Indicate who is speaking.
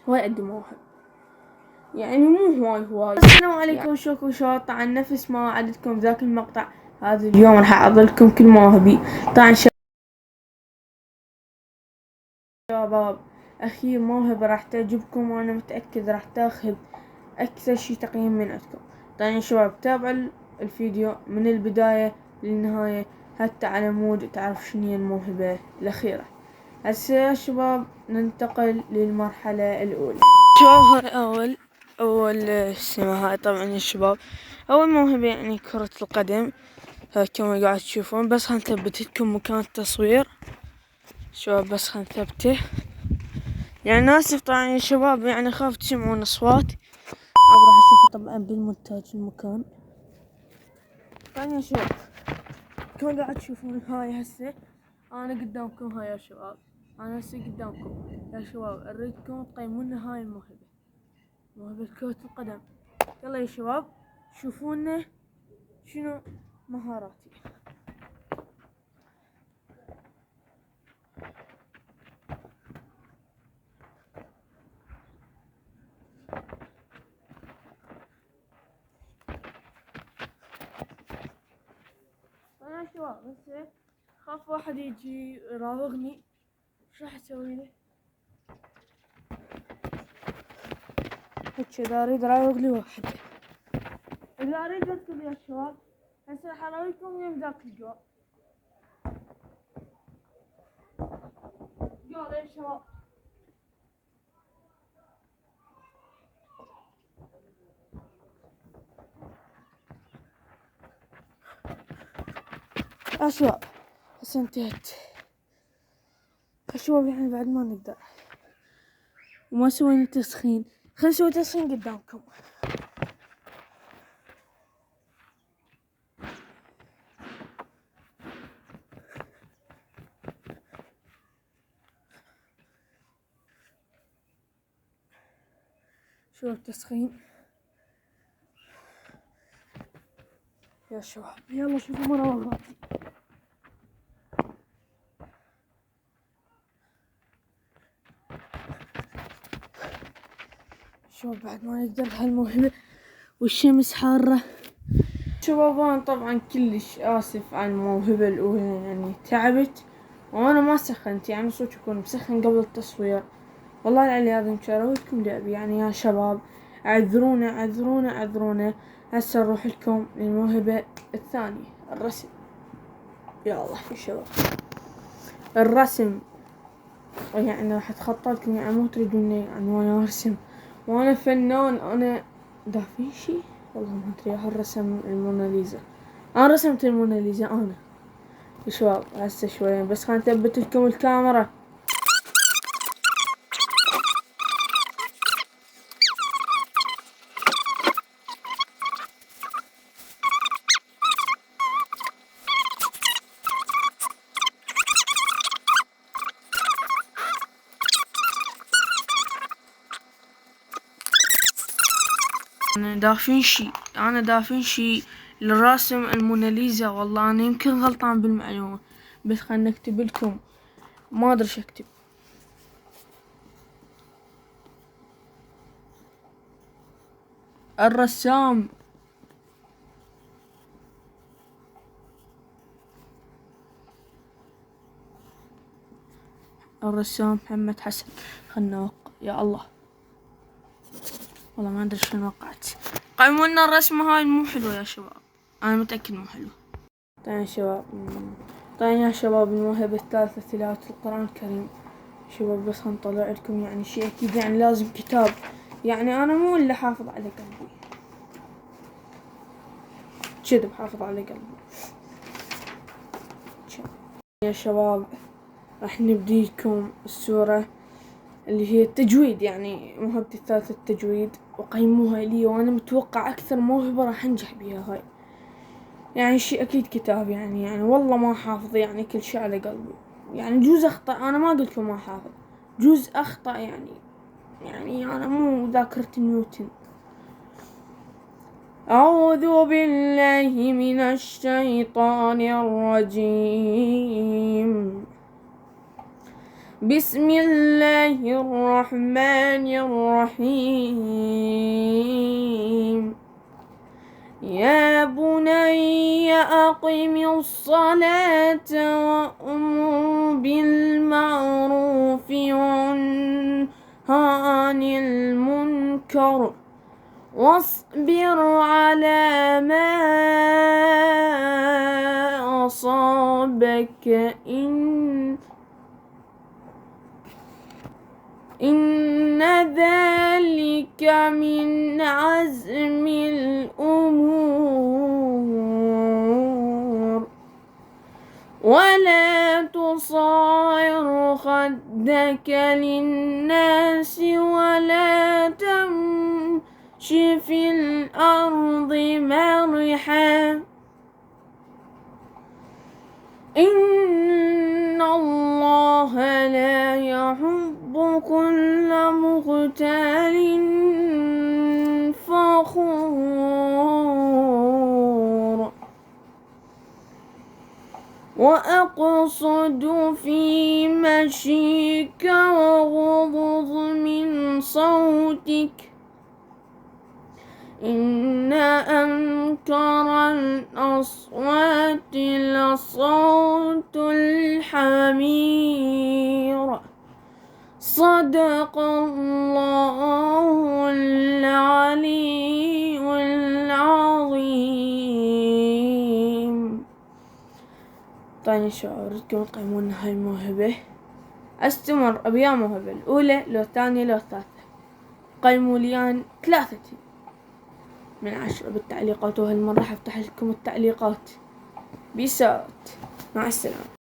Speaker 1: هو يقدم مواهب، يعني مو هواي. السلام عليكم، شوكو شو. طبعا نفس ما وعدتكم ذاك المقطع، هذا اليوم راح اعطيكم كل مواهبي. طبعا شباب، اخير موهبة راح تعجبكم وانا متأكد راح تاخذ اكثر شي تقييم من عندكم. طبعا يا شباب تابعوا الفيديو من البداية للنهاية حتى على مود تعرف شنو هي الموهبة الأخيرة. هسه يا شباب ننتقل للمرحلة الأولى. شباب هاي أول سمة. هاي طبعا يا شباب أول موهبة يعني كرة القدم. هاي كما قاعد تشوفون، بس هنثبت لكم مكان التصوير شباب، بس هنثبته. يعني آسف طبعا يا شباب، يعني خاف تسمعون أصوات، راح أشوفه طبعا بالمونتاج المكان. طبعا يا شباب كما قاعد تشوفون، هاي هسه أنا قدامكم. هاي يا شباب أنا هسه قدامكم يا شباب، أريدكم تقيمون هاي الموهبة، موهبة كرة القدم. يلا يا شباب شوفونا شنو مهاراتي. أنا يا شباب هسه خاف واحد يجي يراوغني، شو راح اسوي له؟ هيك اذا اريد اراوغ لي واحد، اذا اريد اركض يا شباب هسه راح اراويكم يم ذاك الجو. يلا يا شباب يا شباب هسه انتهت يا شباب، يعني بعد ما نقدر وما سوينا تسخين. خلينا نسوي تسخين قدامكم. شوف التسخين يا شباب، يلا شوفوا مراوغاتي. شباب بعد ما نقدر بهالموهبة والشمس حارة. شباب انا طبعا كلش اسف على الموهبة الاولى، يعني تعبت وانا ما سخنت، يعني صوت يكون مسخن قبل التصوير. والله العلي هذا مشارويتكم لعب يعني يا شباب، اعذرونا اعذرونا اعذرونا. هسه نروح لكم للموهبة الثانية، الرسم. يا الله يا شباب الرسم، يعني راح اتخطى لكم، يعني مو تريدوني يعني وانا ارسم وانا فنان، انا دافنشي والله ما ادري. هالرسم الموناليزا، انا رسمت الموناليزا انا يا شباب. هسه شوية بس خليني اثبت لكم الكاميرا. انا دافنشي للراسم الموناليزا. والله انا يمكن غلطان بالمعلومة، بس خلنا نكتب لكم، ما ادري شو اكتب. الرسام محمد حسن. خلنا نوقع يا الله، والله ما ادري شلون وقعت. قيموا لنا الرسمة هاي مو حلوة يا شباب، انا متأكد مو حلوة. طيب يا شباب، طيب يا شباب الموهبة الثالثة تلاوة القرآن الكريم. شباب بس هنطلع لكم يعني شيء اكيد، يعني لازم كتاب، يعني انا مو اللي حافظ على قلبي كذب، حافظ على قلبي. يا شباب راح نبدي لكم السورة اللي هي التجويد، يعني موهبتي الثالثة التجويد، وقيموها لي وانا متوقع اكثر موهبة راح انجح بيها هاي. يعني شيء اكيد كتاب، يعني والله ما حافظ يعني كل شيء على قلبي، يعني جوز اخطأ، انا ما قلت لكم ما حافظ، جوز اخطأ يعني انا مو ذاكرة نيوتن. أعوذ بالله من الشيطان الرجيم. بسم الله الرحمن الرحيم. يا بني أقم الصلاة وأمر بالمعروف وانه عن المنكر واصبر على ما أصابك إن ذلك من عزم الأمور ولا تصعر خدك للناس ولا تمش في الأرض مرحا إن الله لا يحب كل مختال فخور وأقصد في مشيك وغضض من صوتك إن أنكر الأصوات لصوت الحمير صدق الله العلي العظيم. طيب شعوركم تقيمون هاي موهبة. استمر أبيا موهبة الأولى لو الثانية لو الثالثة. قيموا لي 3 من 10 بالتعليقات، وهالمرة حفتح لكم التعليقات. بيسات، مع السلامة.